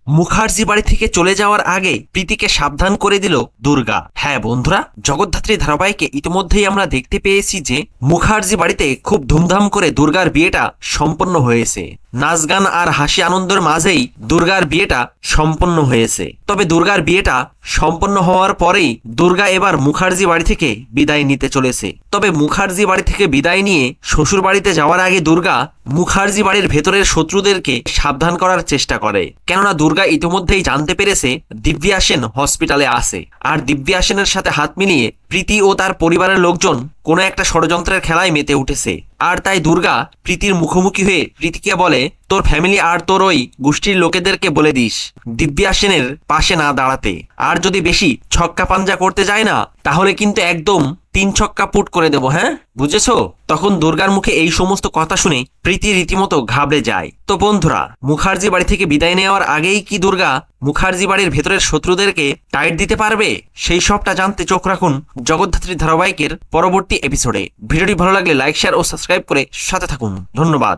মুখার্জি বাড়ি থেকে চলে যাওয়ার আগে প্রীতিকে সাবধান করে দিল দুর্গা। হ্যাঁ বন্ধুরা, জগদ্ধাত্রী ধারাবাহিকে ইতিমধ্যেই আমরা দেখতে পেয়েছি যে মুখার্জি বাড়িতে খুব ধুমধাম করে দুর্গার বিয়েটা সম্পন্ন হয়েছে। নাচ গান আর হাসি আনন্দের মাঝেই দুর্গার বিয়েটা সম্পন্ন হয়েছে। তবে দুর্গার বিয়েটা সম্পন্ন হওয়ার পরেই দুর্গা এবার মুখার্জি বাড়ি থেকে বিদায় নিতে চলেছে। তবে মুখার্জি বাড়ি থেকে বিদায় নিয়ে শ্বশুর বাড়িতে যাওয়ার আগে দুর্গা মুখার্জি বাড়ির ভেতরের শত্রুদেরকে সাবধান করার চেষ্টা করে, কেননা দুর্গা ইতিমধ্যেই জানতে পেরেছে দিব্যা সেন হসপিটালে আছে। আর দিব্যা সেনের সাথে হাত মিলিয়ে প্রীতি ও তার পরিবারের লোকজন কোনো একটা ষড়যন্ত্রের খেলায় মেতে উঠেছে। আর তাই দুর্গা প্রীতির মুখোমুখি হয়ে প্রীতিকে বলে, তোর ফ্যামিলি আর তোর ওই গোষ্ঠীর লোকেদেরকে বলে দিস দিব্যা সেনের পাশে না দাঁড়াতে। আর যদি বেশি ছক্কা পাঞ্জা করতে যায় না, তাহলে কিন্তু একদম 3 ছক্কা পুট করে দেবো, হ্যাঁ বুঝেছো? তখন দুর্গার মুখে এই সমস্ত কথা শুনে প্রীতি রীতিমতো ঘাবড়ে যায়। তো বন্ধুরা, মুখার্জি বাড়ি থেকে বিদায় নেওয়ার আগেই কি দুর্গা মুখার্জি বাড়ির ভেতরের শত্রুদেরকে টাইট দিতে পারবে? সেই সবটা জানতে চোখ রাখুন জগদ্ধাত্রী ধারাবাহিকের পরবর্তী এপিসোডে। ভিডিওটি ভালো লাগলে লাইক, শেয়ার ও সাবস্ক্রাইব করে সাথে থাকুন। ধন্যবাদ।